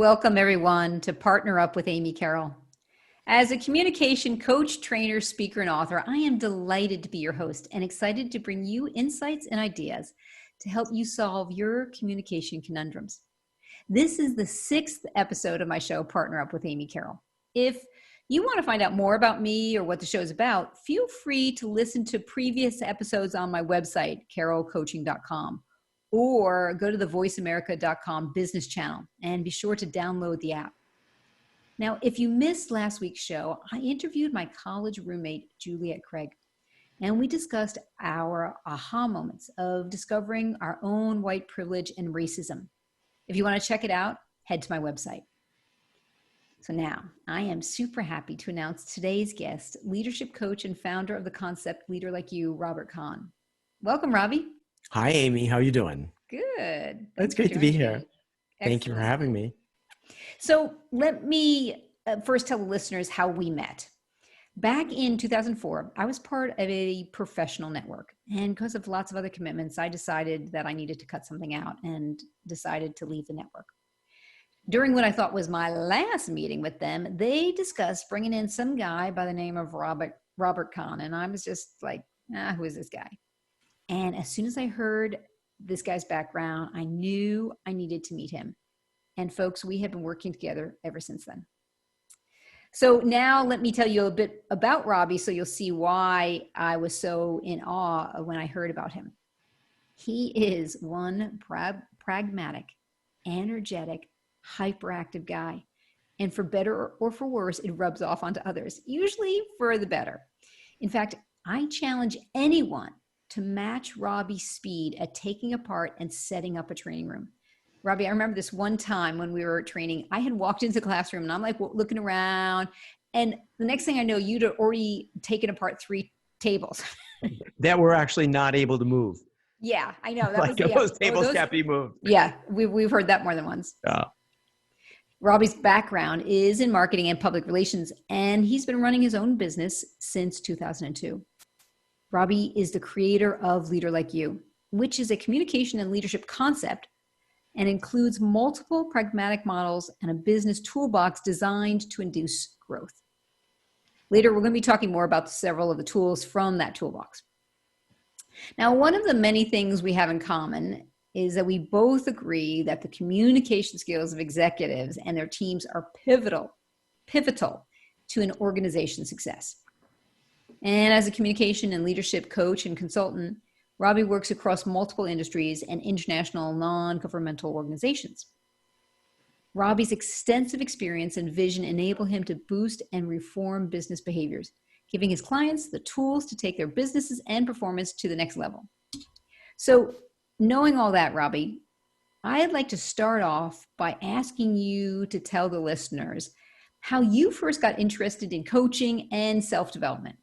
Welcome, everyone, to Partner Up with Amy Carroll. As a communication coach, trainer, speaker, and author, I am delighted to be your host and excited to bring you insights and ideas to help you solve your communication conundrums. This is the 6th episode of my show, Partner Up with Amy Carroll. If you want to find out more about me or what the show is about, feel free to listen to previous episodes on my website, carrollcoaching.com. Or go to the VoiceAmerica.com business channel and be sure to download the app. Now, if you missed last week's show, I interviewed my college roommate, Juliet Craig, and we discussed our aha moments of discovering our own white privilege and racism. If you want to check it out, head to my website. So now, I am super happy to announce today's guest, leadership coach and founder of the concept LeaderLike You, Robert Kahn. Welcome, Robbie. Hi, Amy. How are you doing? Good. It's great to be here. Thank you for having me. So let me first tell the listeners how we met. Back in 2004, I was part of a professional network. And because of lots of other commitments, I decided that I needed to cut something out and decided to leave the network. During what I thought was my last meeting with them, they discussed bringing in some guy by the name of Robert Kahn. And I was just like, who is this guy? And as soon as I heard this guy's background, I knew I needed to meet him. And folks, we have been working together ever since then. So now let me tell you a bit about Robbie so you'll see why I was so in awe when I heard about him. He is one pragmatic, energetic, hyperactive guy. And for better or for worse, it rubs off onto others, usually for the better. In fact, I challenge anyone to match Robbie's speed at taking apart and setting up a training room. Robbie, I remember this one time when we were training, I had walked into the classroom and I'm like looking around, and the next thing I know, you'd already taken apart 3 tables. That we're actually not able to move. Yeah, I know. That like was, those tables can't be moved. Yeah, we've heard that more than once. Yeah. Robbie's background is in marketing and public relations, and he's been running his own business since 2002. Robbie is the creator of LeaderLike You, which is a communication and leadership concept and includes multiple pragmatic models and a business toolbox designed to induce growth. Later, we're going to be talking more about several of the tools from that toolbox. Now, one of the many things we have in common is that we both agree that the communication skills of executives and their teams are pivotal to an organization's success. And as a communication and leadership coach and consultant, Robbie works across multiple industries and international non-governmental organizations. Robbie's extensive experience and vision enable him to boost and reform business behaviors, giving his clients the tools to take their businesses and performance to the next level. So, knowing all that, Robbie, I'd like to start off by asking you to tell the listeners how you first got interested in coaching and self-development.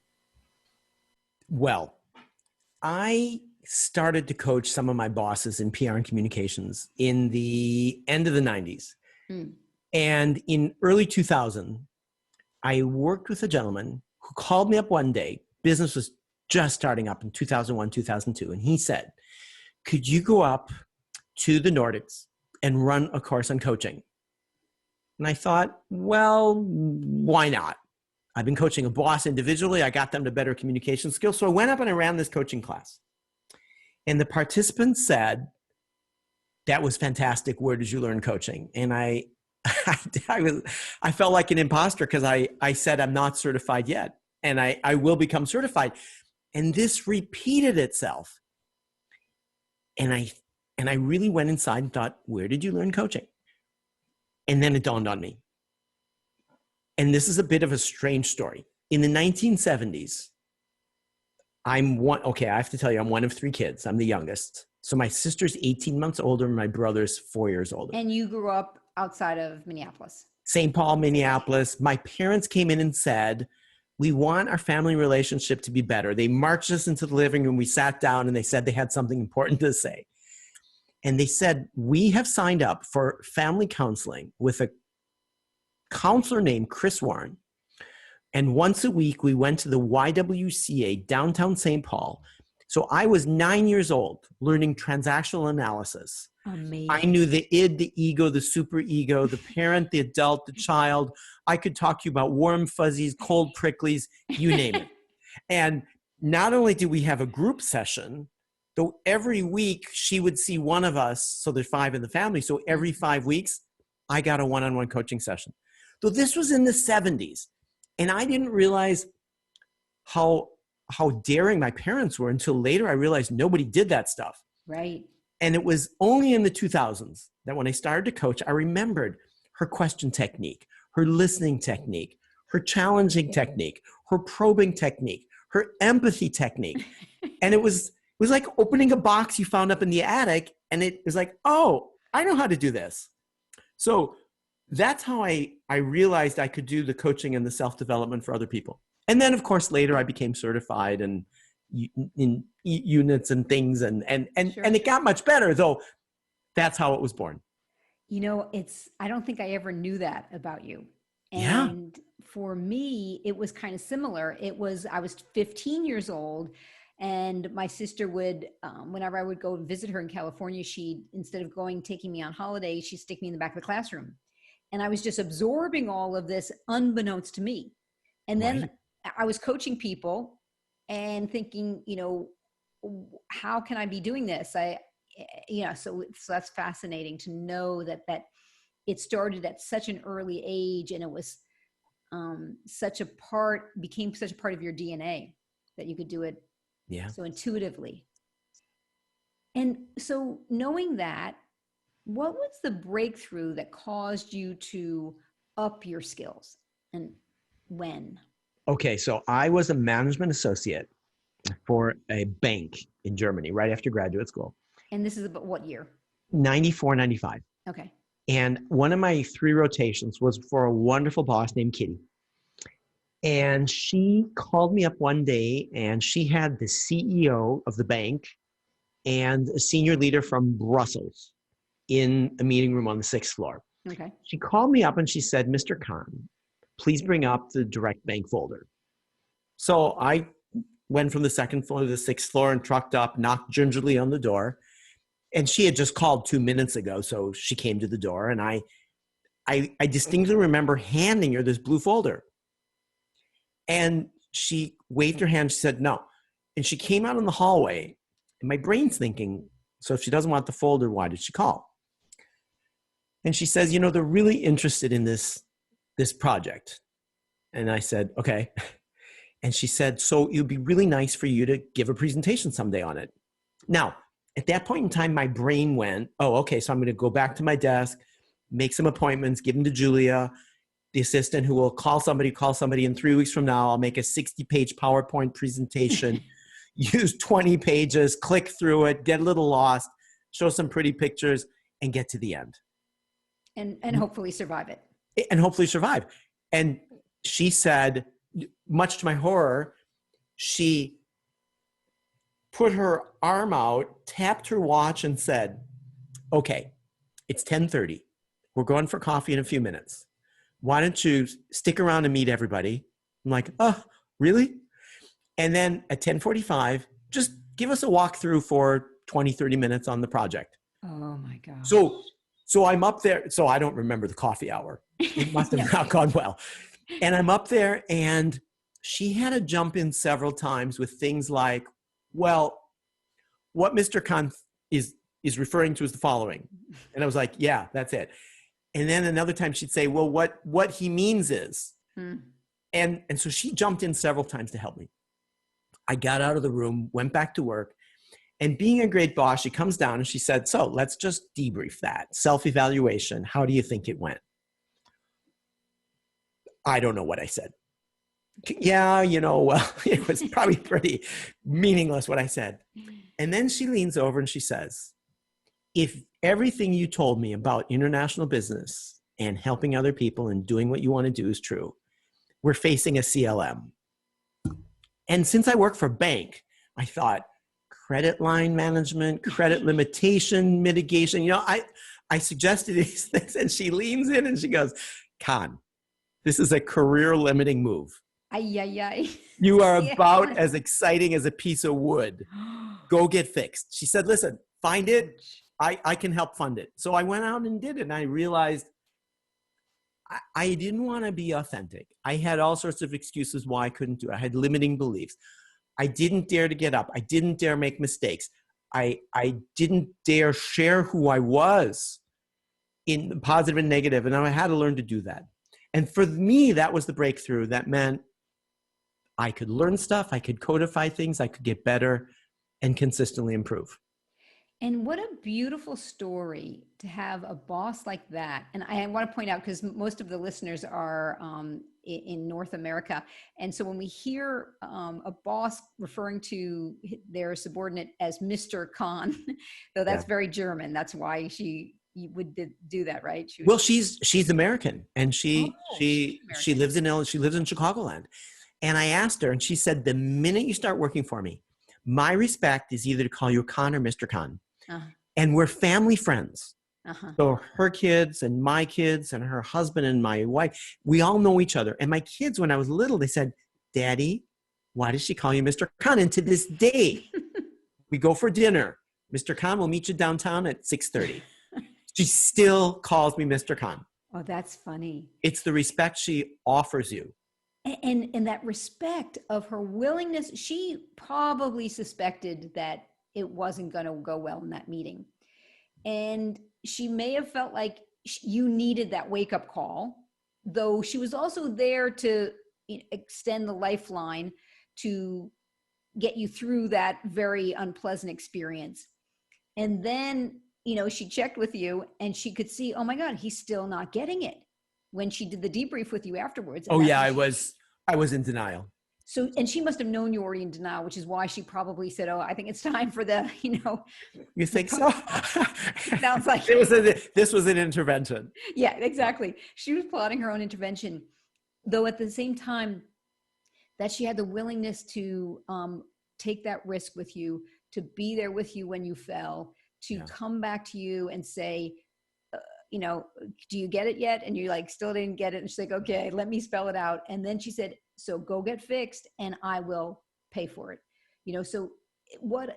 Well, I started to coach some of my bosses in PR and communications in the end of the 90s. And in early 2000, I worked with a gentleman who called me up one day. Business was just starting up in 2001, 2002. And he said, could you go up to the Nordics and run a course on coaching? And I thought, well, why not? I've been coaching a boss individually. I got them to better communication skills. So I went up and I ran this coaching class. And the participants said, that was fantastic. Where did you learn coaching? And I felt like an imposter because I said, I'm not certified yet. And I will become certified. And this repeated itself. And I really went inside and thought, where did you learn coaching? And then it dawned on me. And this is a bit of a strange story. In the 1970s, I have to tell you, I'm one of 3 kids. I'm the youngest. So my sister's 18 months older, and my brother's 4 years older. And you grew up outside of Minneapolis? St. Paul, Minneapolis. My parents came in and said, we want our family relationship to be better. They marched us into the living room. We sat down and they said they had something important to say. And they said, we have signed up for family counseling with a counselor named Chris Warren. And once a week, we went to the YWCA downtown St. Paul. So I was 9 years old learning transactional analysis Amazing. I knew the id, the ego, the super ego, the parent, the adult, the child. I could talk to you about warm fuzzies, cold pricklies, you name it. And not only did we have a group session, though every week she would see one of us, so there's 5 in the family, so every 5 weeks, I got a one-on-one coaching session. Though this was in the 70s, and I didn't realize how daring my parents were until later. I realized nobody did that stuff. Right. And it was only in the 2000s that when I started to coach, I remembered her question technique, her listening technique, her challenging technique, her probing technique, her empathy technique. And it was like opening a box you found up in the attic, and it was like, oh, I know how to do this. So that's how I realized I could do the coaching and the self-development for other people. And then, of course, later I became certified in units and things, and it got much better, though. That's how it was born. You know, I don't think I ever knew that about you. Yeah. And for me, it was kind of similar. I was 15 years old, and my sister would, whenever I would go visit her in California, instead of taking me on holiday, she'd stick me in the back of the classroom. And I was just absorbing all of this unbeknownst to me. And then I was coaching people and thinking, you know, how can I be doing this? So that's fascinating to know that it started at such an early age, and it was became such a part of your DNA that you could do it so intuitively. And so knowing that, what was the breakthrough that caused you to up your skills, and when? Okay, so I was a management associate for a bank in Germany right after graduate school. And this is about what year? 94, 95. Okay. And one of my 3 rotations was for a wonderful boss named Kitty. And she called me up one day, and she had the CEO of the bank and a senior leader from Brussels in a meeting room on the 6th floor. Okay. She called me up and she said, "Mr. Kahn, please bring up the direct bank folder." So I went from the 2nd floor to the 6th floor and trucked up, knocked gingerly on the door. And she had just called 2 minutes ago, so she came to the door, and I distinctly remember handing her this blue folder. And she waved her hand. She said, "No." And she came out in the hallway, and my brain's thinking, so if she doesn't want the folder, why did she call? And she says, "You know, they're really interested in this project." And I said, "Okay." And she said, "So it would be really nice for you to give a presentation someday on it." Now, at that point in time, my brain went, "Oh, okay, so I'm going to go back to my desk, make some appointments, give them to Julia, the assistant, who will call somebody in 3 weeks from now. I'll make a 60-page PowerPoint presentation, use 20 pages, click through it, get a little lost, show some pretty pictures, and get to the end. And hopefully survive it. And hopefully survive." And she said, much to my horror, she put her arm out, tapped her watch, and said, "Okay, it's 10:30. We're going for coffee in a few minutes. Why don't you stick around and meet everybody?" I'm like, "Oh, really?" And then at 10:45, just give us a walkthrough for 20, 30 minutes on the project. Oh my God. So I'm up there. So I don't remember the coffee hour. It must have not gone well. And I'm up there, and she had to jump in several times with things like, "Well, what Mr. Kahn is referring to is the following." And I was like, "Yeah, that's it." And then another time she'd say, "Well, what he means is," and so she jumped in several times to help me. I got out of the room, went back to work, and being a great boss, she comes down and she said, "So let's just debrief that self-evaluation. How do you think it went?" I don't know what I said. "Yeah, well, it was probably pretty meaningless what I said." And then she leans over and she says, "If everything you told me about international business and helping other people and doing what you want to do is true, we're facing a CLM." And since I work for a bank, I thought, credit line management, credit limitation mitigation. I suggested these things, and she leans in and she goes, "Kahn, this is a career limiting move. You are about as exciting as a piece of wood. Go get fixed." She said, "Listen, find it. I can help fund it. So I went out and did it. And I realized I didn't want to be authentic. I had all sorts of excuses why I couldn't do it. I had limiting beliefs. I didn't dare to get up. I didn't dare make mistakes. I didn't dare share who I was in positive and negative. And I had to learn to do that. And for me, that was the breakthrough. That meant I could learn stuff. I could codify things. I could get better and consistently improve. And what a beautiful story to have a boss like that. And I want to point out, because most of the listeners are in North America. And so when we hear a boss referring to their subordinate as Mr. Kahn, though that's very German, that's why you would do that, right? She's American, and she lives in Chicagoland. And I asked her, and she said, the minute you start working for me, my respect is either to call you Kahn or Mr. Kahn. And we're family friends. So her kids and my kids and her husband and my wife, we all know each other. And my kids, when I was little, they said, Daddy, why does she call you Mr. Kahn? And to this day, we go for dinner. Mr. Kahn will meet you downtown at 6:30. She still calls me Mr. Kahn. Oh, that's funny. It's the respect she offers you. And that respect of her willingness, she probably suspected that it wasn't going to go well in that meeting. And she may have felt like you needed that wake-up call, though she was also there to extend the lifeline to get you through that very unpleasant experience. And then, she checked with you and she could see, oh my God, he's still not getting it, when she did the debrief with you afterwards. Oh yeah, I was in denial. So, and she must have known you were already in denial, which is why she probably said, oh, I think it's time for the, You think so? Sounds like this was an intervention. Yeah, exactly. She was plotting her own intervention, though at the same time that she had the willingness to take that risk with you, to be there with you when you fell, to come back to you and say, do you get it yet? And you're like, still didn't get it. And she's like, okay, let me spell it out. And then she said, so go get fixed and I will pay for it. So what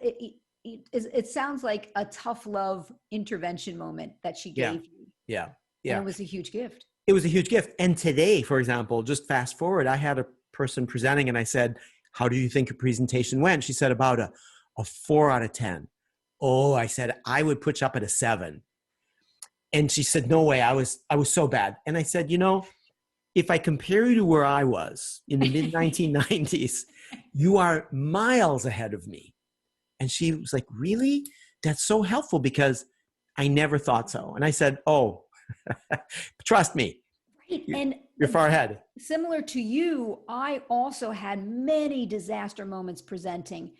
it sounds like a tough love intervention moment that she gave you. Yeah. And it was a huge gift. It was a huge gift. And today, for example, just fast forward, I had a person presenting and I said, how do you think your presentation went? She said about a 4 out of 10. Oh, I said, I would put you up at a 7. And she said, no way, I was so bad. And I said, if I compare you to where I was in the mid 1990s, you are miles ahead of me. And she was like, really? That's so helpful because I never thought so. And I said, oh, trust me. Right. And you're far ahead. Similar to you, I also had many disaster moments presenting.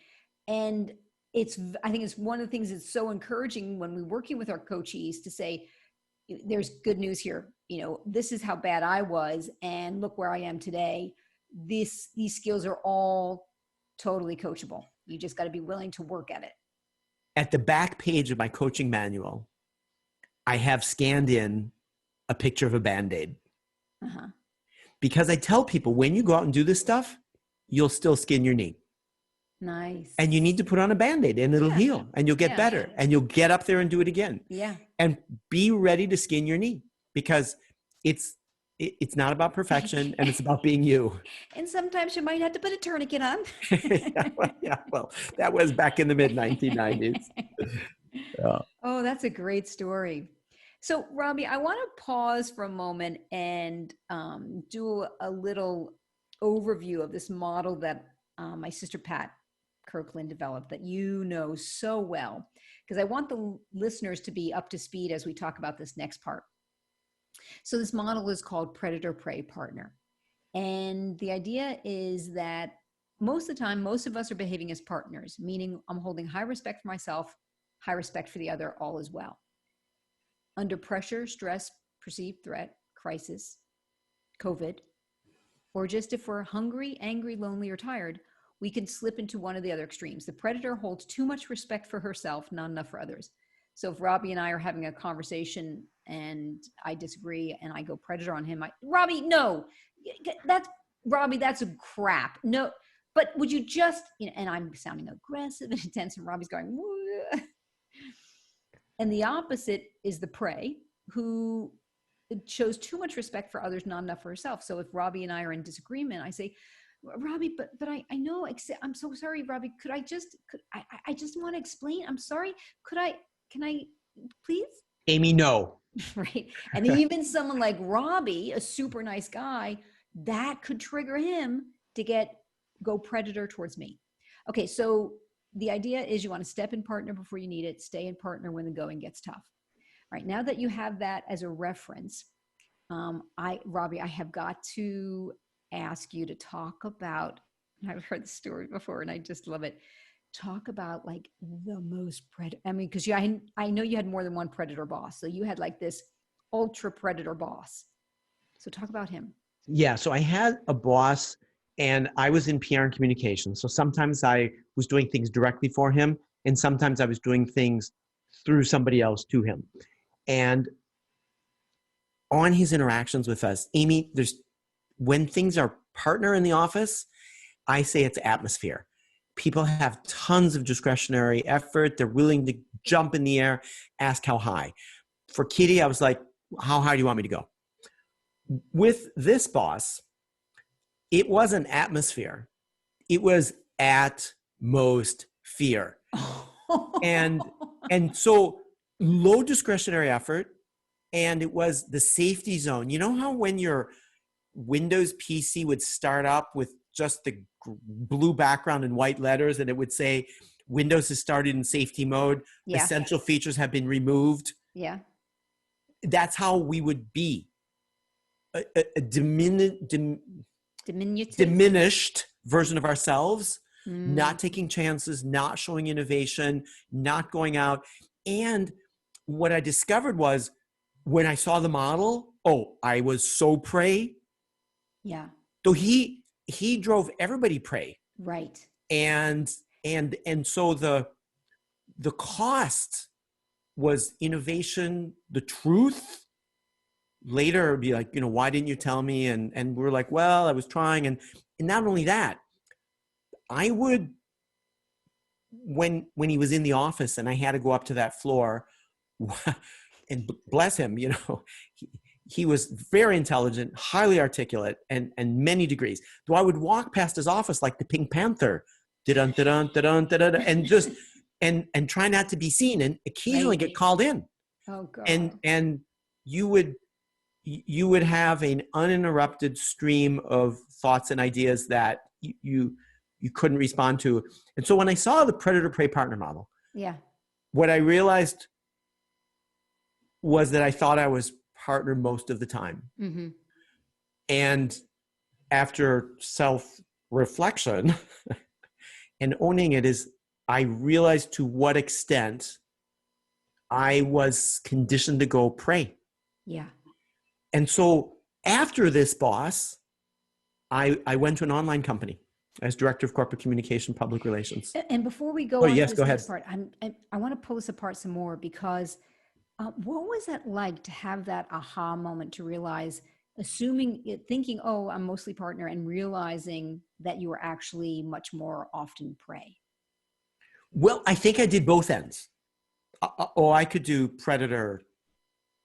And I think it's one of the things that's so encouraging when we're working with our coachees to say, there's good news here. This is how bad I was, and look where I am today. These skills are all totally coachable. You just got to be willing to work at it. At the back page of my coaching manual, I have scanned in a picture of a Band-Aid. Because I tell people, when you go out and do this stuff, you'll still skin your knee. Nice. And you need to put on a Band-Aid and it'll heal and you'll get better and you'll get up there and do it again. Yeah. And be ready to skin your knee because it's not about perfection and it's about being you. And sometimes you might have to put a tourniquet on. Well, that was back in the mid 1990s. Oh, that's a great story. So Robbie, I want to pause for a moment and do a little overview of this model that my sister Pat Kirkland developed that so well, because I want the listeners to be up to speed as we talk about this next part. So this model is called predator-prey partner. And the idea is that most of the time, most of us are behaving as partners, meaning I'm holding high respect for myself, high respect for the other, all is well. Under pressure, stress, perceived threat, crisis, COVID, or just if we're hungry, angry, lonely, or tired, we can slip into one of the other extremes. The predator holds too much respect for herself, not enough for others. So if Robbie and I are having a conversation and I disagree and I go predator on him, Robbie, no, that's a crap. No, but would you just, and I'm sounding aggressive and intense and Robbie's going, whoa. And the opposite is the prey, who shows too much respect for others, not enough for herself. So if Robbie and I are in disagreement, I say, Robbie, but I know, I'm so sorry, Robbie. I just want to explain. I'm sorry. Can I please? Amy, no. Right. And even someone like Robbie, a super nice guy, that could trigger him to go predator towards me. Okay. So the idea is you want to step in partner before you need it, stay in partner when the going gets tough. All right. Now that you have that as a reference, Robbie, I have got to ask you to talk about, I've heard the story before and I just love it. Talk about like the most predator. I mean, because I know you had more than one predator boss. So you had like this ultra predator boss. So talk about him. Yeah. So I had a boss and I was in PR and communications. So sometimes I was doing things directly for him and sometimes I was doing things through somebody else to him. And on his interactions with us, Amy, when things are partner in the office, I say it's atmosphere. People have tons of discretionary effort. They're willing to jump in the air, ask how high. For Kitty, I was like, how high do you want me to go? With this boss, it wasn't atmosphere. It was at most fear. and so low discretionary effort, and it was the safety zone. You know how when your Windows PC would start up with just the blue background and white letters, and it would say, Windows has started in safety mode. Yeah. Essential features have been removed. Yeah. That's how we would be. A diminished version of ourselves, not taking chances, not showing innovation, not going out. And what I discovered was when I saw the model, I was so prey. Yeah. So he drove everybody prey. Right. And so the cost was innovation, the truth. Later it'd be like, why didn't you tell me? And we're like, well, I was trying. And not only that, I would, when he was in the office and I had to go up to that floor, and bless him, he was very intelligent, highly articulate, and many degrees. So I would walk past his office like the Pink Panther, and just and try not to be seen, and occasionally get called in. Oh God! And you would have an uninterrupted stream of thoughts and ideas that you couldn't respond to. And so when I saw the predator-prey partner model, yeah, what I realized was that I thought I was partner most of the time. Mm-hmm. And after self-reflection and owning it, I realized to what extent I was conditioned to go prey. Yeah. And so after this boss, I went to an online company as director of corporate communication, public relations. And before we go on yes, to this go ahead. next part, I want to pull this apart some more because what was that like to have that aha moment to realize, thinking, I'm mostly partner, and realizing that you were actually much more often prey? Well, I think I did both ends. I could do predator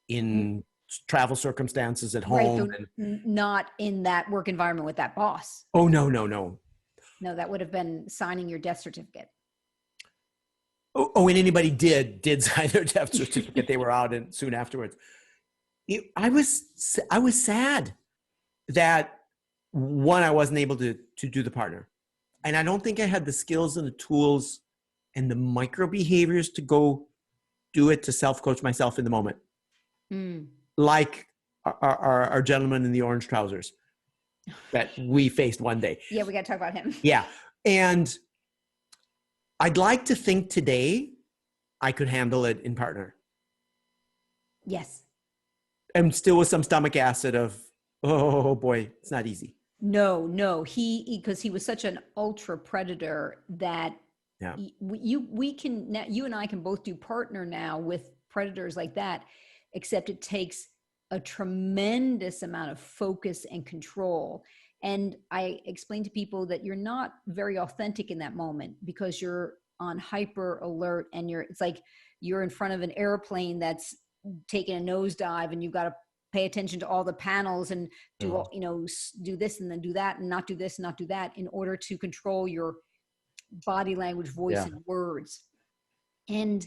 in travel circumstances at home. Right, not in that work environment with that boss. Oh, no. No, that would have been signing your death certificate. And anybody did sign their death certificate. They were out and soon afterwards. I was sad that I wasn't able to do the partner. And I don't think I had the skills and the tools and the micro behaviors to go do it, to self-coach myself in the moment. Like our gentleman in the orange trousers that we faced one day. Yeah, we got to talk about him. Yeah. And I'd like to think today I could handle it in partner. Yes. And still with some stomach acid of, oh boy, it's not easy. No, because he was such an ultra predator that you and I can both do partner now with predators like that, except it takes a tremendous amount of focus and control. And I explain to people that you're not very authentic in that moment because you're on hyper alert and it's like you're in front of an airplane that's taking a nosedive, and you've got to pay attention to all the panels and do all, do this and then do that and not do this and not do that in order to control your body language, voice, and words. And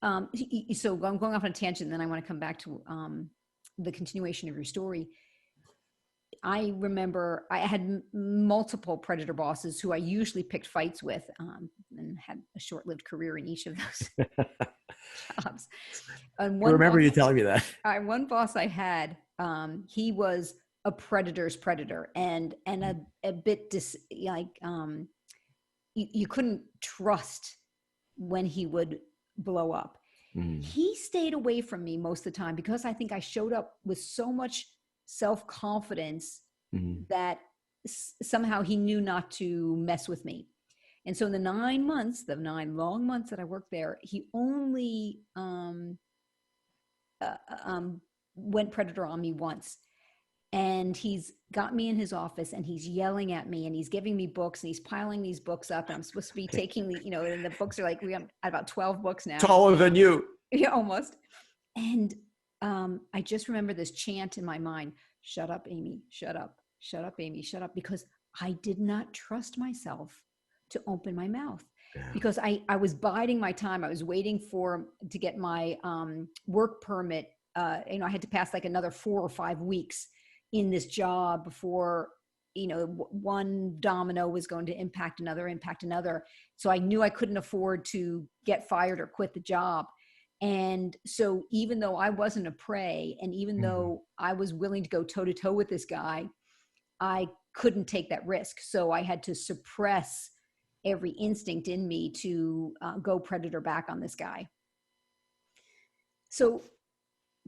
so I'm going off on a tangent, then I want to come back to the continuation of your story. I remember I had multiple predator bosses who I usually picked fights with, and had a short-lived career in each of those jobs. And I remember you telling me that. One boss I had, he was a predator's predator, and a bit you couldn't trust when he would blow up. He stayed away from me most of the time because I think I showed up with so much self-confidence that somehow he knew not to mess with me. And so in the 9 long months that I worked there, he only went predator on me once. And he's got me in his office, and he's yelling at me, and he's giving me books, and he's piling these books up. And I'm supposed to be taking and the books are like, we have about 12 books now. Taller than you. Yeah, almost. And I just remember this chant in my mind: shut up, Amy, shut up, shut up, Amy, shut up. Because I did not trust myself to open my mouth, because I was biding my time. I was waiting to get my work permit. I had to pass like another 4 or 5 weeks in this job before, one domino was going to impact another. So I knew I couldn't afford to get fired or quit the job. And so even though I wasn't a prey, and even though I was willing to go toe to toe with this guy, I couldn't take that risk. So I had to suppress every instinct in me to go predator back on this guy. So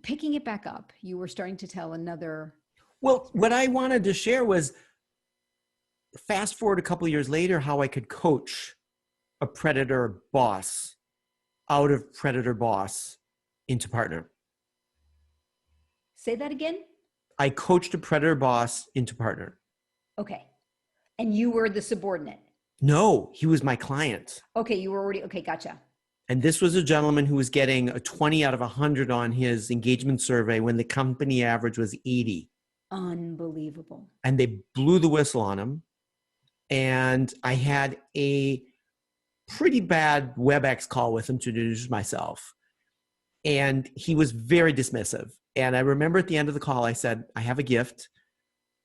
picking it back up, you were starting to tell another. Well, what I wanted to share was, fast forward a couple of years later, how I could coach a predator boss out of predator boss into partner. Say that again? I coached a predator boss into partner. Okay. And you were the subordinate? No, he was my client. Okay, you were already, okay, gotcha. And this was a gentleman who was getting a 20 out of 100 on his engagement survey when the company average was 80. Unbelievable. And they blew the whistle on him. And I had a pretty bad WebEx call with him to introduce myself. And he was very dismissive. And I remember at the end of the call, I said, I have a gift.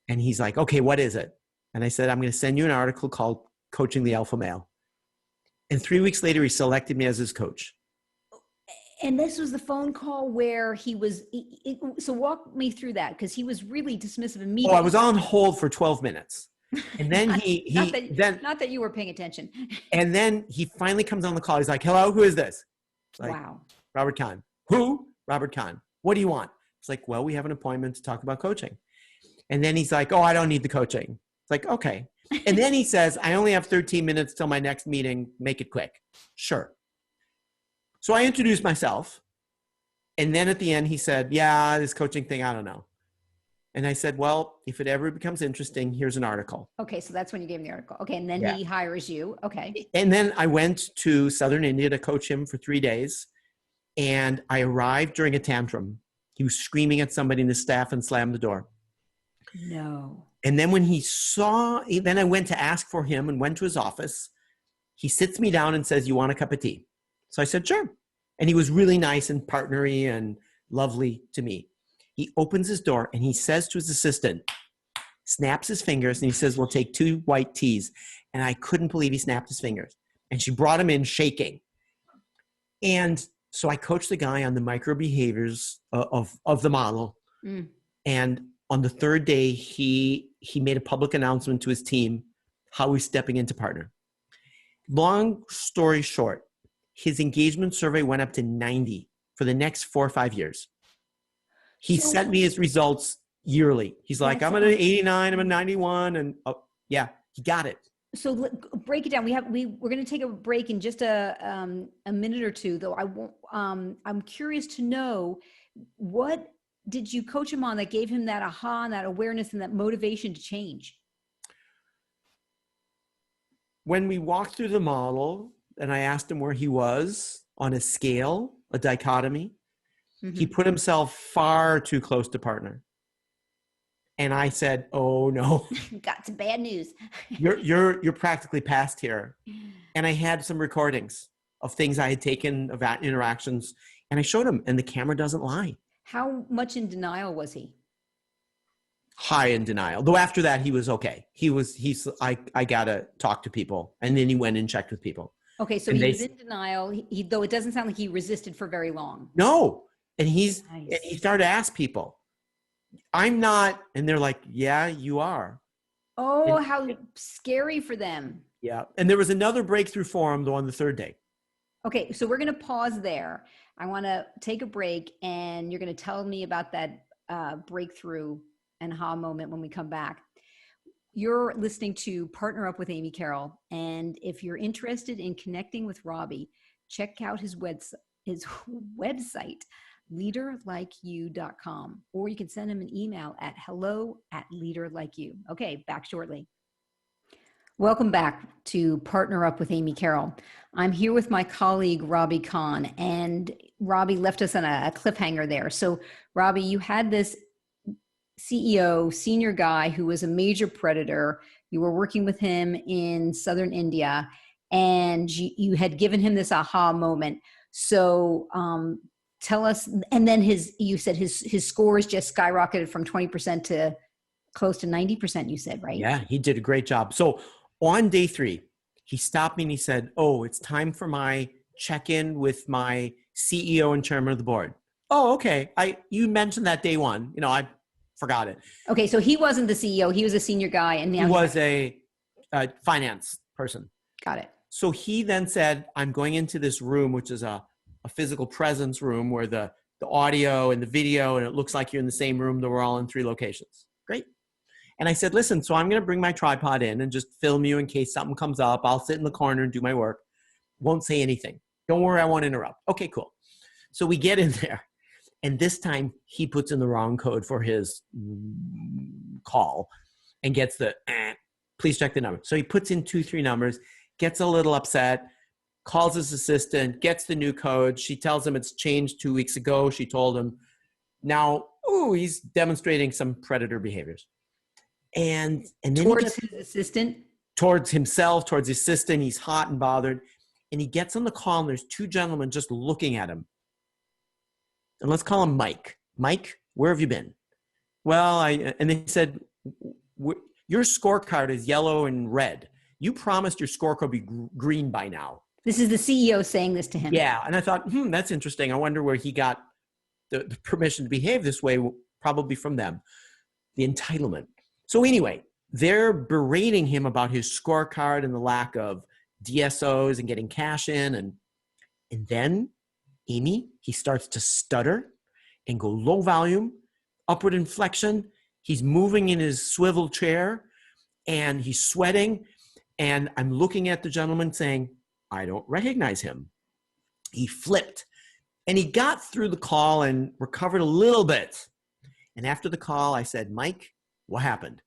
And he's like, okay, what is it? And I said, I'm going to send you an article called Coaching the Alpha Male. And 3 weeks later, he selected me as his coach. And this was the phone call where he was, so walk me through that, because he was really dismissive immediately. Oh, I was on hold for 12 minutes. And then not that you were paying attention. And then he finally comes on the call. He's like, hello, who is this? Like, wow. Robert Kahn. Who? Robert Kahn. What do you want? It's like, well, we have an appointment to talk about coaching. And then he's like, oh, I don't need the coaching. It's like, okay. And then he says, I only have 13 minutes till my next meeting. Make it quick. Sure. So I introduced myself. And then at the end, he said, yeah, this coaching thing, I don't know. And I said, well, if it ever becomes interesting, here's an article. Okay. So that's when you gave him the article. Okay. And then he hires you. Okay. And then I went to Southern India to coach him for 3 days. And I arrived during a tantrum. He was screaming at somebody in the staff and slammed the door. No. And then when then I went to ask for him and went to his office. He sits me down and says, you want a cup of tea? So I said, sure. And he was really nice and partnery and lovely to me. He opens his door and he says to his assistant, snaps his fingers, and he says, we'll take 2 white teas. And I couldn't believe he snapped his fingers. And she brought him in shaking. And so I coached the guy on the micro behaviors of the model. And on the 3rd day, he made a public announcement to his team how he's stepping into partner. Long story short, his engagement survey went up to 90 for the next 4 or 5 years. He sent me his results yearly. He's like, I'm at an 89, I'm a 91. And yeah, he got it. So break it down. We're going to take a break in just a minute or two, though. I'm curious to know, what did you coach him on that gave him that aha and that awareness and that motivation to change? When we walked through the model and I asked him where he was, on a scale, a dichotomy. Mm-hmm. He put himself far too close to partner. And I said, oh no. Got some bad news. You're practically past here. And I had some recordings of things I had taken, of interactions, and I showed him, and the camera doesn't lie. How much in denial was he? High in denial. Though after that, he was okay. I gotta talk to people. And then he went and checked with people. Okay, so he was in denial, though it doesn't sound like he resisted for very long. No. And Nice. he started to ask people, I'm not, and they're like, yeah, you are. Oh, how scary for them. Yeah. And there was another breakthrough for him, though, on the third day. Okay, so we're going to pause there. I want to take a break, and you're going to tell me about that breakthrough and aha moment when we come back. You're listening to Partner Up with Amy Carroll, and if you're interested in connecting with Robbie, check out his website, LeaderLikeYou.com, or you can send him an email at hello@LeaderLikeYou. Okay, back shortly. Welcome back to Partner Up with Amy Carroll. I'm here with my colleague, Robbie Kahn, and Robbie left us on a cliffhanger there. So Robbie, you had this CEO, senior guy who was a major predator. You were working with him in Southern India, and you had given him this aha moment. So tell us, and then you said his scores just skyrocketed from 20% to close to 90%, you said, right? Yeah, he did a great job. So on day 3, he stopped me and he said, oh, it's time for my check-in with my CEO and chairman of the board. Oh, okay. You mentioned that day 1. I forgot it. Okay, so he wasn't the CEO. He was a senior guy. And now he was a finance person. Got it. So he then said, I'm going into this room, which is a physical presence room where the audio and the video, and it looks like you're in the same room, though we're all in 3 locations. Great. And I said, listen, so I'm going to bring my tripod in and just film you in case something comes up. I'll sit in the corner and do my work. Won't say anything. Don't worry, I won't interrupt. Okay, cool. So we get in there. And this time he puts in the wrong code for his call and gets the, please check the number. So he puts in 2, 3 numbers, gets a little upset, calls his assistant, gets the new code. She tells him it's changed 2 weeks ago. She told him. Now, he's demonstrating some predator behaviors. And then towards his assistant? Towards himself, towards his assistant. He's hot and bothered. And he gets on the call, and there's 2 gentlemen just looking at him. And let's call him Mike. Mike, where have you been? Well, and they said, your scorecard is yellow and red. You promised your scorecard would be green by now. This is the CEO saying this to him. Yeah. And I thought, that's interesting. I wonder where he got the permission to behave this way, probably from them. The entitlement. So anyway, they're berating him about his scorecard and the lack of DSOs and getting cash in. And then, Amy, he starts to stutter and go low volume, upward inflection. He's moving in his swivel chair and he's sweating. And I'm looking at the gentleman saying, I don't recognize him. He flipped and he got through the call and recovered a little bit. And after the call, I said, Mike, what happened?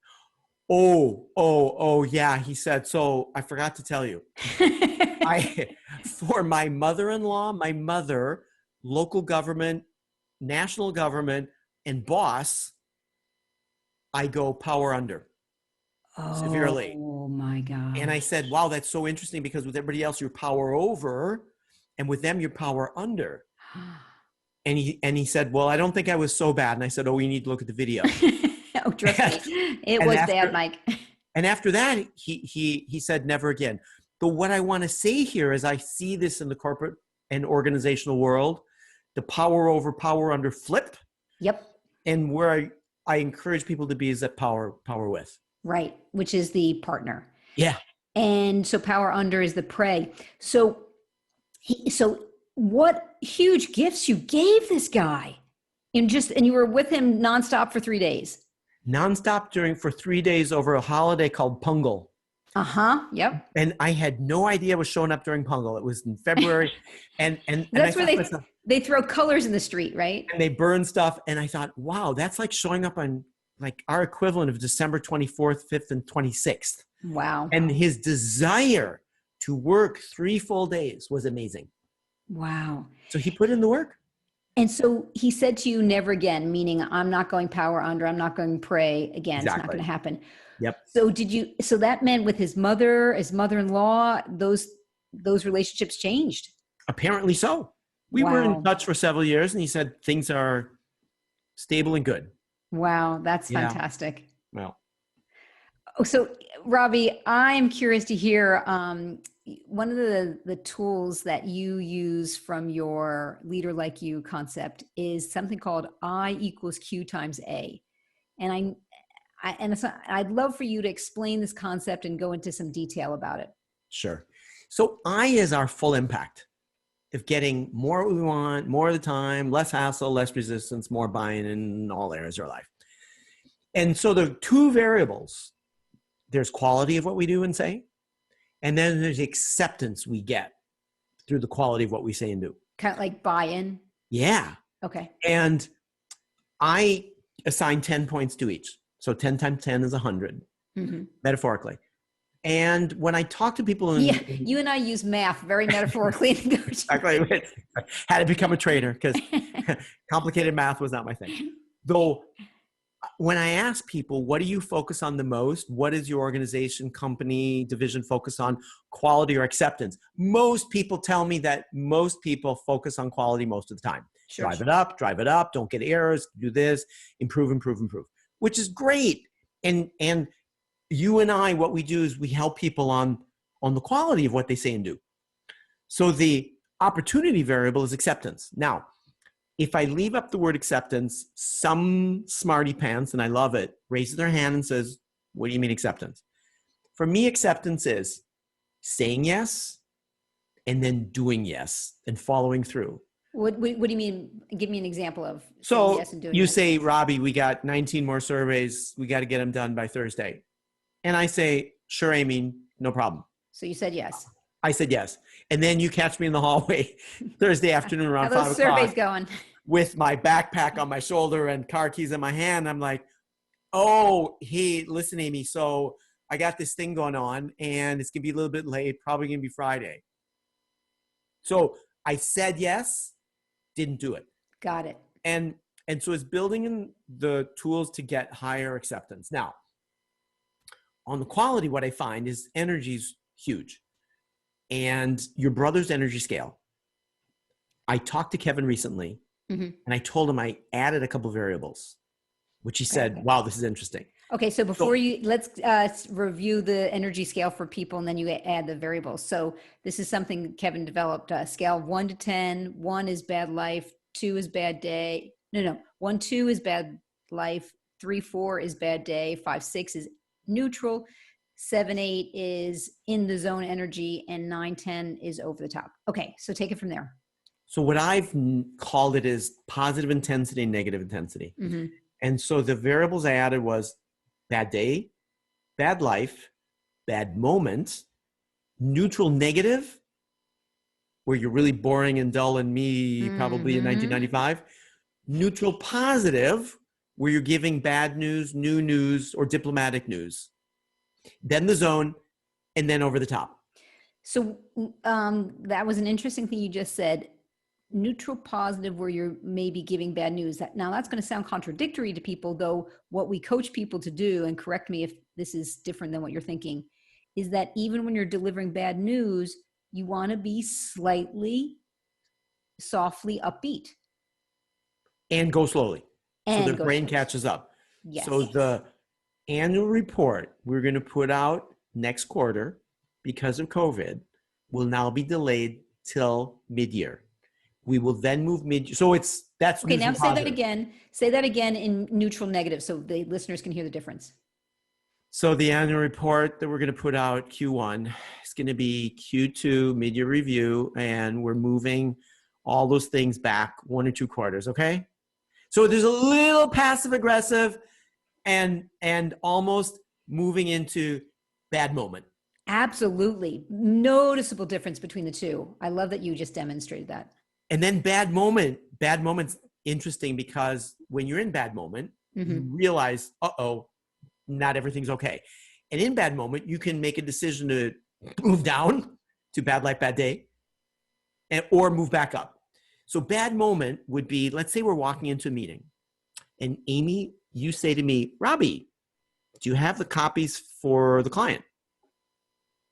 Oh, yeah. He said, so I forgot to tell you. For my mother-in-law, my mother, local government, national government, and boss, I go power under severely. Oh my God. And I said, wow, that's so interesting because with everybody else, you're power over, and with them, you're power under. And he said, well, I don't think I was so bad. And I said, we need to look at the video. Oh, trust me. It was bad, Mike. And after that, he said, never again. But what I want to say here is I see this in the corporate and organizational world, the power over, power under flip. Yep. And where I encourage people to be is that power with. Right. Which is the partner. Yeah. And so power under is the prey. So what huge gifts you gave this guy and you were with him nonstop for 3 days. Nonstop for 3 days over a holiday called Pungal. Yep. And I had no idea it was showing up during Pungal. It was in February. and that's where they throw colors in the street, right? And they burn stuff. And I thought, wow, that's like showing up on like our equivalent of December 24th, 5th, and 26th. Wow. And his desire to work 3 full days was amazing. Wow. So he put in the work. And so he said to you, never again, meaning I'm not going power under, I'm not going pray again. Exactly. It's not going to happen. Yep. So that meant with his mother-in-law, those relationships changed. Apparently so. We were in touch for several years, and he said things are stable and good. Wow. That's fantastic. Well. So Robbie, I'm curious to hear, one of the tools that you use from your LeaderLike You concept is something called I equals Q times A. And I'd love for you to explain this concept and go into some detail about it. Sure. So I is our full impact of getting more what we want, more of the time, less hassle, less resistance, more buy-in in all areas of our life. And so the two variables, there's quality of what we do and say, and then there's the acceptance we get through the quality of what we say and do. Kind of like buy-in? Yeah. Okay. And I assign 10 points to each. So 10 times 10 is 100, metaphorically. And when I talk to people... You and I use math very metaphorically. Exactly. Had to become a trader because complicated math was not my thing. Though, when I ask people, what do you focus on the most? What is your organization, company, division focus on? Quality or acceptance? Most people tell me that most people focus on quality most of the time. Sure. Drive it up, don't get errors, do this, improve, which is great. And you and I, what we do is we help people on the quality of what they say and do. So the opportunity variable is acceptance. Now, if I leave up the word acceptance, some smarty pants, and I love it, raises their hand and says, what do you mean acceptance? For me, acceptance is saying yes and then doing yes and following through. What do you mean? Give me an example of saying yes and doing you yes. Say, Robbie, we got 19 more surveys. We got to get them done by Thursday. And I say, sure, Amy, no problem. So you said yes. I said yes. And then you catch me in the hallway Thursday afternoon around 5 o'clock. How those surveys going? With my backpack on my shoulder and car keys in my hand. I'm like, oh, hey, listen, Amy. So I got this thing going on and it's going to be a little bit late, probably going to be Friday. So I said yes, didn't do it. Got it. And so it's building in the tools to get higher acceptance. Now, on the quality, what I find is energy is huge. And your brother's energy scale. I talked to Kevin recently, and I told him I added a couple of variables, which he said, wow, this is interesting. Okay, so let's review the energy scale for people, and then you add the variables. So this is something Kevin developed, a scale of 1 to 10. 1 is bad life, 2 is bad day. No, 1, 2 is bad life, 3, 4 is bad day, 5, 6 is neutral, 7, 8 is in the zone energy, and 9, 10 is over the top. Okay, so take it from there. So what I've called it is positive intensity and negative intensity. And so the variables I added was bad day, bad life, bad moment, neutral negative, where you're really boring and dull and me probably in 1995, neutral positive, where you're giving bad news, new news, or diplomatic news. Then the zone, and then over the top. So that was an interesting thing you just said. Neutral positive, where you're maybe giving bad news. Now that's going to sound contradictory to people, though what we coach people to do, and correct me if this is different than what you're thinking, is that even when you're delivering bad news, you want to be slightly, softly upbeat. And go slowly. And so the brain catches up. Yes. So the annual report we're going to put out next quarter because of COVID will now be delayed till mid-year. We will then move mid. So that's okay. Now say positive. that again. Say that again in neutral negative, so the listeners can hear the difference. So the annual report that we're going to put out Q1 is going to be Q2 mid-year review, and we're moving all those things back 1 or 2 quarters. Okay. So there's a little passive aggressive, and almost moving into bad moment. Absolutely, noticeable difference between the two. I love that you just demonstrated that. And then bad moment's interesting because when you're in bad moment, you realize, not everything's okay. And in bad moment, you can make a decision to move down to bad life, bad day, or move back up. So bad moment would be, let's say we're walking into a meeting and Amy, you say to me, Robbie, do you have the copies for the client?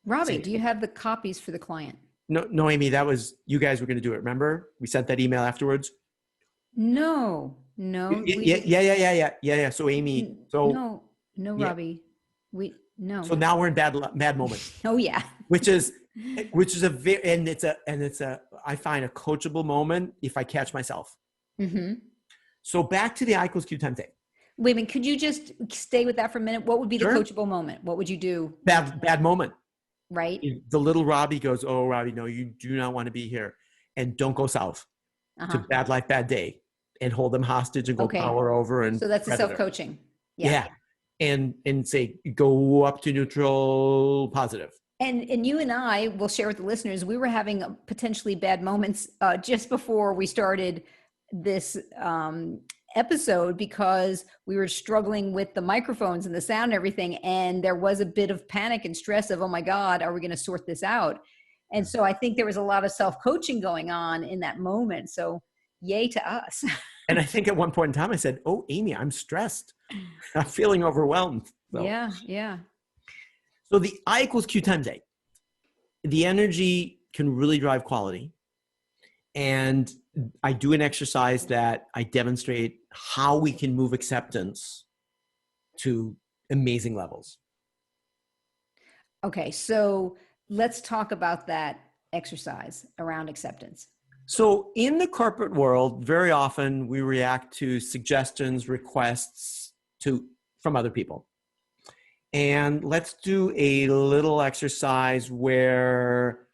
Robbie, do you have the copies for the client? No, Amy, that was, you guys were going to do it. Remember? We sent that email afterwards. No. Yeah. So Amy, no, yeah. Robbie, no. So now we're in bad moment. Oh yeah. which is a very, and it's a, I find a coachable moment if I catch myself. Mm-hmm. So back to the I equals Q times A. Wait a minute. Could you just stay with that for a minute? What would be the coachable moment? What would you do? Bad moment. Right. The little Robbie goes, oh, Robbie, no, you do not want to be here. And don't go south to bad life, bad day, and hold them hostage and go power over. And so that's the self-coaching. Yeah. And say, go up to neutral, positive. And you and I will share with the listeners, we were having potentially bad moments just before we started this episode because we were struggling with the microphones and the sound and everything. And there was a bit of panic and stress of, oh my God, are we going to sort this out? And so I think there was a lot of self-coaching going on in that moment. So yay to us. And I think at one point in time I said, oh, Amy, I'm stressed. I'm feeling overwhelmed. So. Yeah. So the I equals Q times A. The energy can really drive quality. And I do an exercise that I demonstrate how we can move acceptance to amazing levels. Okay, so let's talk about that exercise around acceptance. So in the corporate world, very often we react to suggestions, requests from other people. And let's do a little exercise where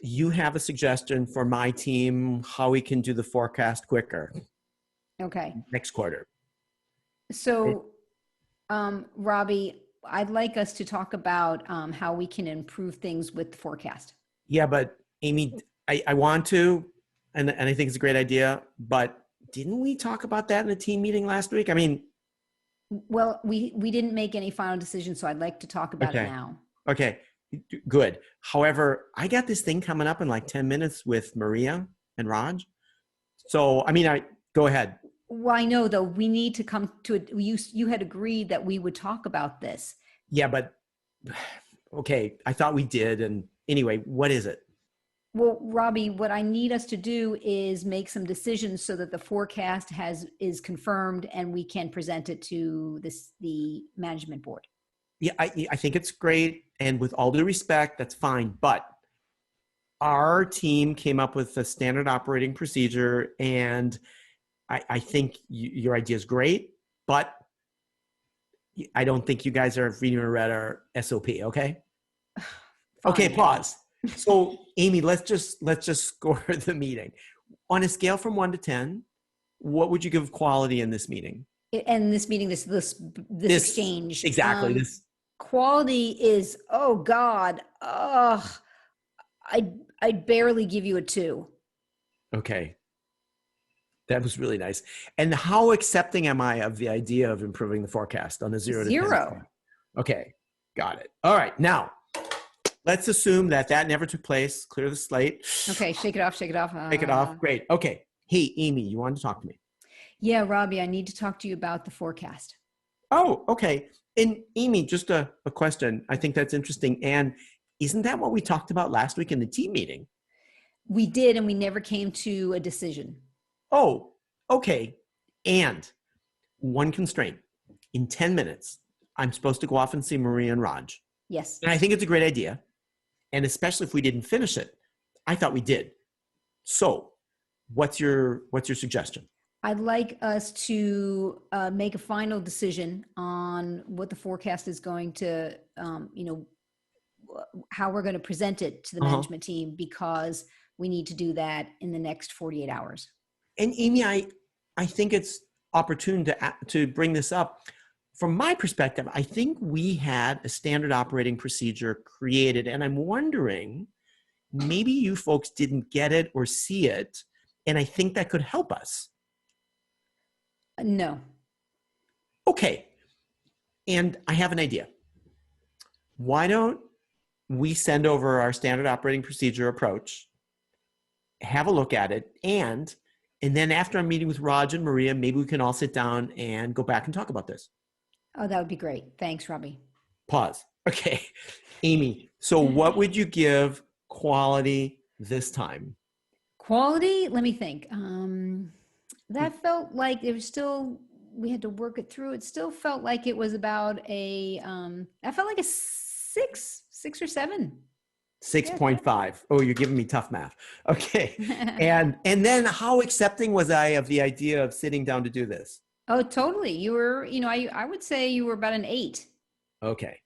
you have a suggestion for my team, how we can do the forecast quicker. Okay. Next quarter. So, Robbie, I'd like us to talk about how we can improve things with the forecast. Yeah, but Amy, I want to, and I think it's a great idea, but didn't we talk about that in the team meeting last week? I mean, well, we didn't make any final decision, so I'd like to talk about it now. Okay, good. However, I got this thing coming up in like 10 minutes with Maria and Raj. So, I mean, go ahead. Well, I know though, we need to come to it. You had agreed that we would talk about this. Yeah, but okay, I thought we did. And anyway, what is it? Well, Robbie, what I need us to do is make some decisions so that the forecast is confirmed and we can present it to the management board. Yeah, I think it's great. And with all due respect, that's fine. But our team came up with a standard operating procedure, and I think your idea is great, but I don't think you guys are reading or read our SOP, okay? Okay, pause. So, Amy, let's just score the meeting. On a scale from 1 to 10, what would you give quality in this meeting? And this meeting, this exchange. Exactly. Quality is, oh God, I'd barely give you a 2. Okay. That was really nice. And how accepting am I of the idea of improving the forecast on a 0 to 10? 0. Okay. Got it. All right. Now, let's assume that never took place. Clear the slate. Okay. Shake it off. Shake it off. Shake it off. Great. Okay. Hey, Amy, you wanted to talk to me. Yeah, Robbie, I need to talk to you about the forecast. Oh, okay. And Amy, just a question. I think that's interesting. And isn't that what we talked about last week in the team meeting? We did, and we never came to a decision. Oh, okay. And one constraint. In 10 minutes, I'm supposed to go off and see Maria and Raj. Yes. And I think it's a great idea. And especially if we didn't finish it. I thought we did. So what's your suggestion? I'd like us to make a final decision on what the forecast is going to, how we're going to present it to the management team, because we need to do that in the next 48 hours. And Amy, I think it's opportune to bring this up. From my perspective, I think we had a standard operating procedure created, and I'm wondering, maybe you folks didn't get it or see it, and I think that could help us. No. Okay. And I have an idea. Why don't we send over our standard operating procedure approach have a look at it. And then after I'm meeting with Raj and Maria, maybe we can all sit down and go back and talk about this. Oh, that would be great. Thanks, Robbie. Pause. Okay. Amy, so what would you give quality this time? Quality, let me think. That felt like it was still, we had to work it through. It still felt like it was about I felt like a 6 or 7. 6.5. Oh, you're giving me tough math. Okay. And then how accepting was I of the idea of sitting down to do this? Oh, totally. You were, I would say you were about an 8. Okay.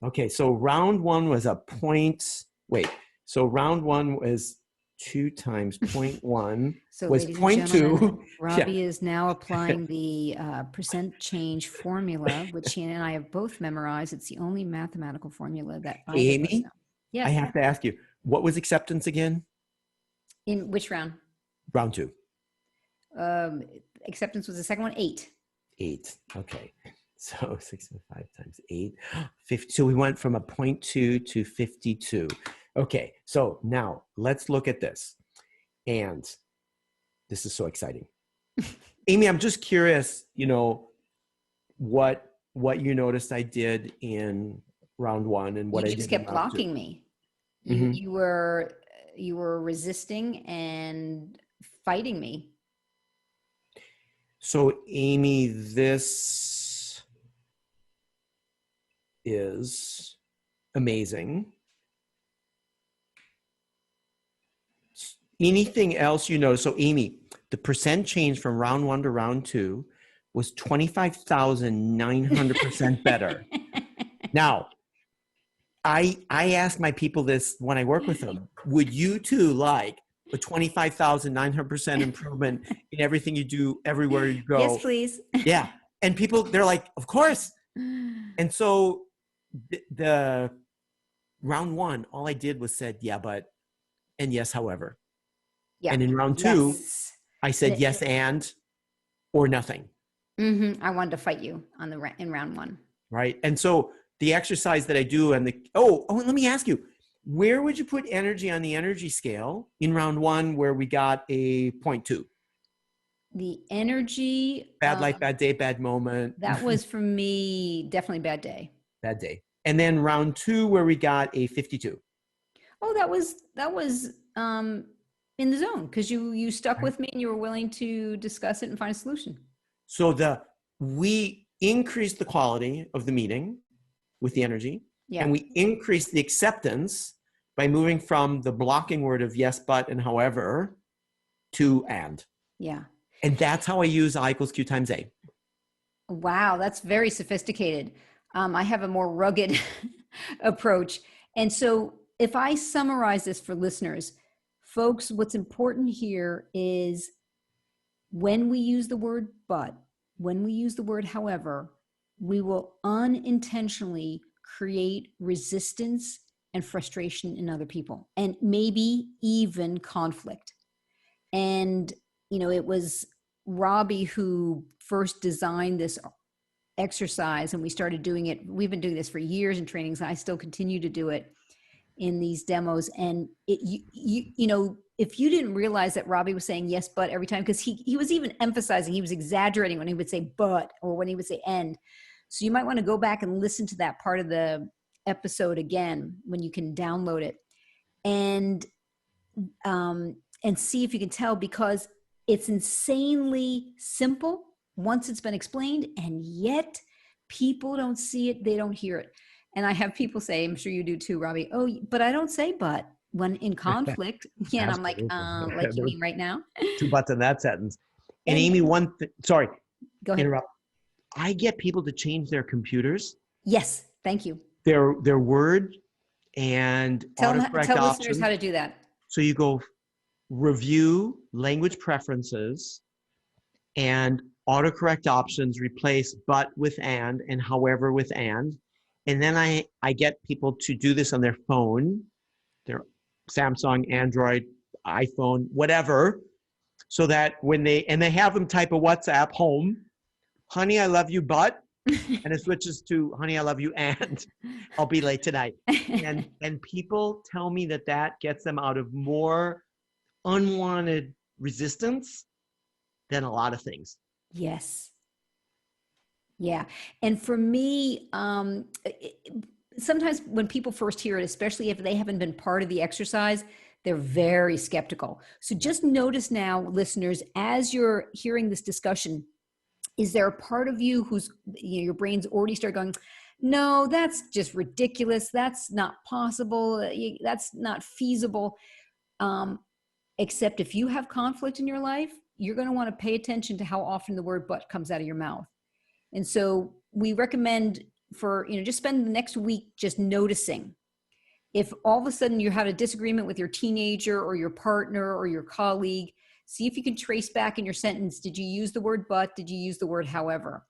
Okay. So round 1 was a point. Wait. So round 1 was 2 times 0.1 so was 0.2. Robbie is now applying the percent change formula, which he and I have both memorized. It's the only mathematical formula that I Amy, know. Yeah. I have to ask you, what was acceptance again? In which round? Round 2. Acceptance was the second one, 8. 8. Okay. So 65 times 8, 50. So we went from a 0.2 to 52. Okay. So now let's look at this. And this is so exciting. Amy, I'm just curious, what you noticed I did in round 1 and what I did. You just kept blocking me. Mm-hmm. You were resisting and fighting me. So Amy, this is amazing. Anything else you notice? So Amy, the percent change from round 1 to round 2 was 25,900% better. Now, I ask my people this when I work with them. Would you too like a 25,900% improvement in everything you do, everywhere you go? Yes, please. Yeah. And people, they're like, of course. And so the round 1, all I did was said, yeah, but, and yes, however. Yeah. And in round 2, yes. I said yes and, or nothing. Mm-hmm. I wanted to fight you in round 1. Right. And so the exercise that I do and and let me ask you, where would you put energy on the energy scale in round 1 where we got a 0.2? The energy. Bad life, bad day, bad moment. That was for me, definitely bad day. Bad day. And then round 2 where we got a 52. Oh, that was in the zone because you stuck with me and you were willing to discuss it and find a solution. So we increased the quality of the meeting with the energy, and we increased the acceptance by moving from the blocking word of yes, but, and however to and. Yeah. And that's how I use I equals Q times A. Wow, that's very sophisticated. I have a more rugged approach. And so if I summarize this for listeners, folks, what's important here is when we use the word but, when we use the word however, we will unintentionally create resistance and frustration in other people, and maybe even conflict. And, it was Robbie who first designed this exercise, and we started doing it. We've been doing this for years in trainings, and I still continue to do it in these demos. And if you didn't realize that Robbie was saying yes, but every time, because he was even emphasizing, he was exaggerating when he would say but, or when he would say and. So you might want to go back and listen to that part of the episode again when you can download it, and see if you can tell, because it's insanely simple once it's been explained, and yet people don't see it, they don't hear it. And I have people say, I'm sure you do too, Robbie, oh, but I don't say but when in conflict. Yeah, and I'm like you mean right now? 2 buts in that sentence. And Amy, sorry. Go ahead. Interrupt. I get people to change their computers. Yes, thank you. Their word and tell options. Listeners how to do that. So you go review language preferences and autocorrect options, replace but with and however with and. And then I get people to do this on their phone, their Samsung, Android, iPhone, whatever, so that when they have them type a WhatsApp home, honey, I love you, but, and it switches to honey, I love you, and I'll be late tonight. And people tell me that gets them out of more unwanted resistance than a lot of things. Yes. Yeah. And for me, sometimes when people first hear it, especially if they haven't been part of the exercise, they're very skeptical. So just notice now, listeners, as you're hearing this discussion, is there a part of you who's, your brain's already started going, no, that's just ridiculous. That's not possible. That's not feasible. Except if you have conflict in your life, you're going to want to pay attention to how often the word but comes out of your mouth. And so we recommend for, just spend the next week just noticing. If all of a sudden you had a disagreement with your teenager or your partner or your colleague, see if you can trace back in your sentence. Did you use the word but? Did you use the word however?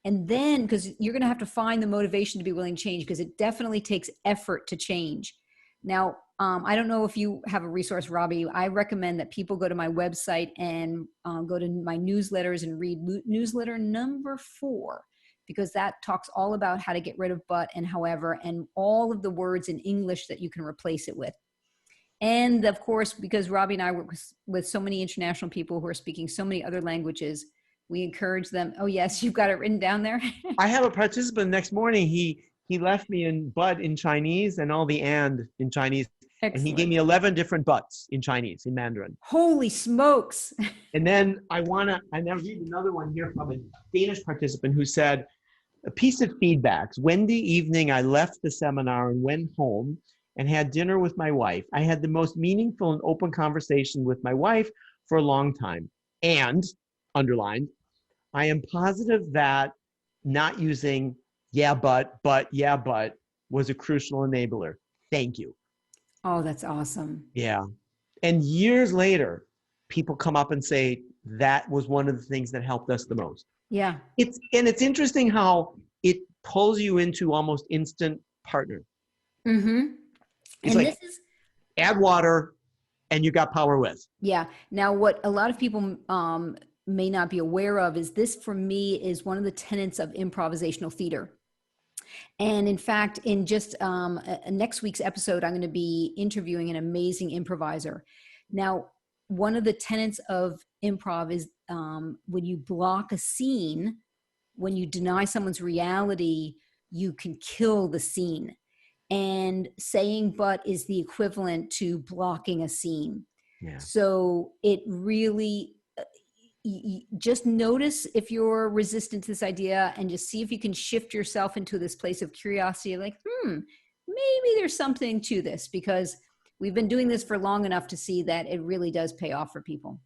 And then, because you're going to have to find the motivation to be willing to change, because it definitely takes effort to change. Now, I don't know if you have a resource, Robbie. I recommend that people go to my website and go to my newsletters and read newsletter number 4, because that talks all about how to get rid of but and however, and all of the words in English that you can replace it with. And of course, because Robbie and I work with so many international people who are speaking so many other languages, we encourage them. Oh yes, you've got it written down there. I have a participant next morning. He left me in but in Chinese and all the and in Chinese. Excellent. And he gave me 11 different buts in Chinese, in Mandarin. Holy smokes. And then I now read another one here from a Danish participant who said, a piece of feedback. Wednesday evening, I left the seminar and went home and had dinner with my wife. I had the most meaningful and open conversation with my wife for a long time. And, underlined, I am positive that not using yeah, but, yeah, but was a crucial enabler. Thank you. Oh, that's awesome. Yeah. And years later, people come up and say, that was one of the things that helped us the most. Yeah. It's interesting how it pulls you into almost instant partner. Mm-hmm. It's and like, this is add water and you got power with. Yeah. Now, what a lot of people may not be aware of is this, for me, is one of the tenets of improvisational theater. And in fact, in just next week's episode, I'm going to be interviewing an amazing improviser. Now, one of the tenets of improv is when you block a scene, when you deny someone's reality, you can kill the scene. And saying but is the equivalent to blocking a scene. Yeah. So it really, just notice if you're resistant to this idea and just see if you can shift yourself into this place of curiosity, like, maybe there's something to this, because we've been doing this for long enough to see that it really does pay off for people.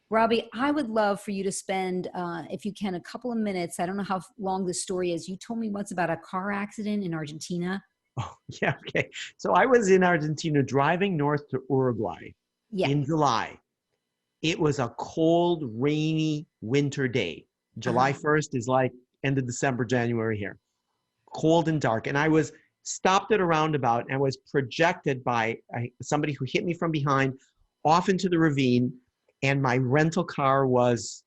Robbie, I would love for you to spend, if you can, a couple of minutes. I don't know how long this story is. You told me once about a car accident in Argentina. Oh, yeah. Okay. So I was in Argentina driving north to Uruguay in July. It was a cold, rainy winter day. July 1st is like end of December, January here. Cold and dark. And I was stopped at a roundabout and was projected by somebody who hit me from behind off into the ravine. And my rental car was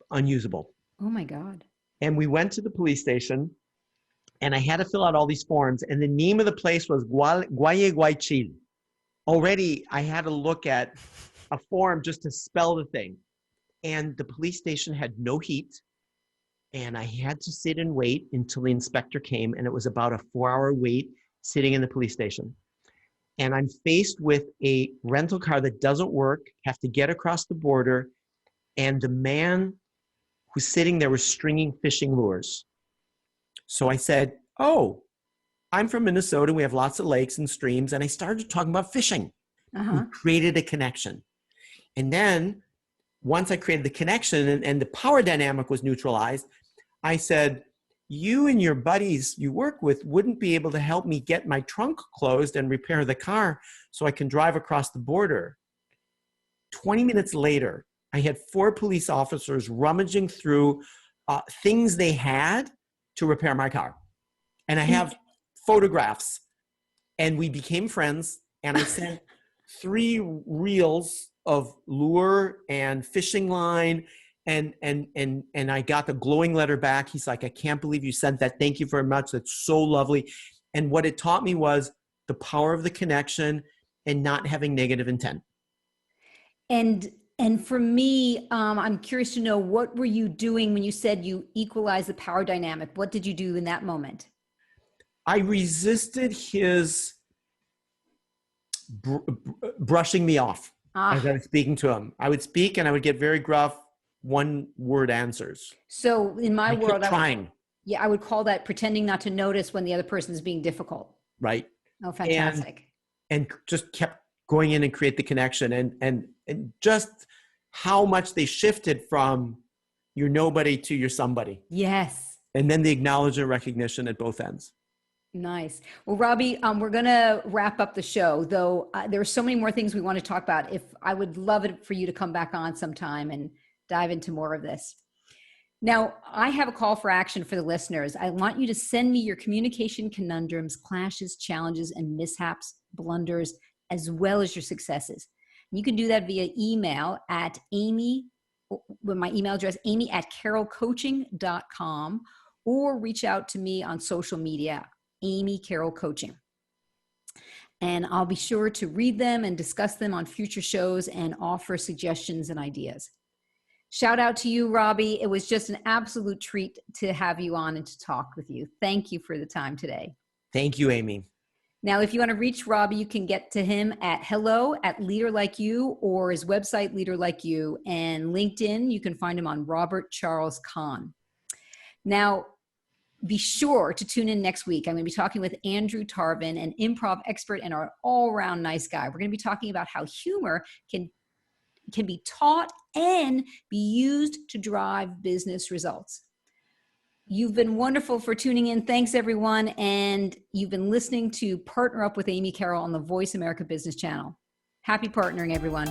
unusable. Oh my God. And we went to the police station and I had to fill out all these forms. And the name of the place was Guayaguaychil. Already I had to look at a form just to spell the thing. And the police station had no heat. And I had to sit and wait until the inspector came. And it was about a 4-hour wait sitting in the police station. And I'm faced with a rental car that doesn't work, have to get across the border. And the man who's sitting there was stringing fishing lures. So I said, oh, I'm from Minnesota. We have lots of lakes and streams. And I started talking about fishing. We created a connection. And then once I created the connection and the power dynamic was neutralized, I said, you and your buddies you work with wouldn't be able to help me get my trunk closed and repair the car so I can drive across the border. 20 minutes later, I had 4 police officers rummaging through things they had to repair my car. And I have photographs. And we became friends. And I sent 3 reels of lure and fishing line. And I got the glowing letter back. He's like, I can't believe you sent that. Thank you very much. That's so lovely. And what it taught me was the power of the connection and not having negative intent. And for me, I'm curious to know, what were you doing when you said you equalize the power dynamic? What did you do in that moment? I resisted his brushing me off as I was speaking to him. I would speak and I would get very gruff, one-word answers. So in my world, I would call that pretending not to notice when the other person is being difficult. Right. Oh, fantastic. And just kept going in and create the connection, and just how much they shifted from you're nobody to you're somebody. Yes. And then the acknowledgement, recognition at both ends. Nice. Well, Robbie, we're going to wrap up the show, though there are so many more things we want to talk about. I would love it for you to come back on sometime and dive into more of this. Now, I have a call for action for the listeners. I want you to send me your communication conundrums, clashes, challenges, and mishaps, blunders, as well as your successes. You can do that via email at Amy, with my email address, amy@carrollcoaching.com, or reach out to me on social media, Amy Carroll Coaching. And I'll be sure to read them and discuss them on future shows and offer suggestions and ideas. Shout out to you, Robbie. It was just an absolute treat to have you on and to talk with you. Thank you for the time today. Thank you, Amy. Now, if you want to reach Robbie, you can get to him at hello@LeaderLike You, or his website, LeaderLike You, and LinkedIn. You can find him on Robert Kahn. Now, be sure to tune in next week. I'm going to be talking with Andrew Tarvin, an improv expert and an all-around nice guy. We're going to be talking about how humor can be taught and be used to drive business results. You've been wonderful for tuning in. Thanks, everyone. And you've been listening to Partner Up with Amy Carroll on the Voice America Business Channel. Happy partnering, everyone.